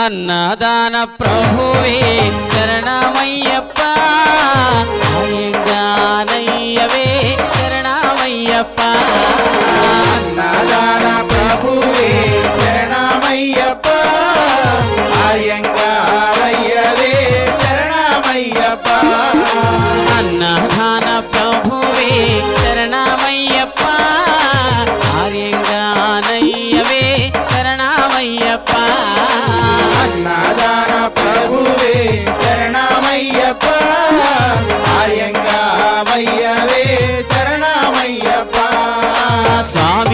అన్నదాన ప్రభువే శరణమయ్యప్ప అయ్యంగానయ్యవే శరణమయ్యప్ప అన్నదాన ప్రభువే శరణమయ్యప్ప అయ్యంగారయ్యవే శరణమయ్యప్ప అన్నదాన ప్రభువే శరణమయ్యప్ప ఆర్యంగానయ్యవే శరణమయ్యప్ప అన్నదాన ప్రభువే శరణమయ్యప్ప అయ్యంగారయ్యవే శరణమయ్యప్ప స్వామి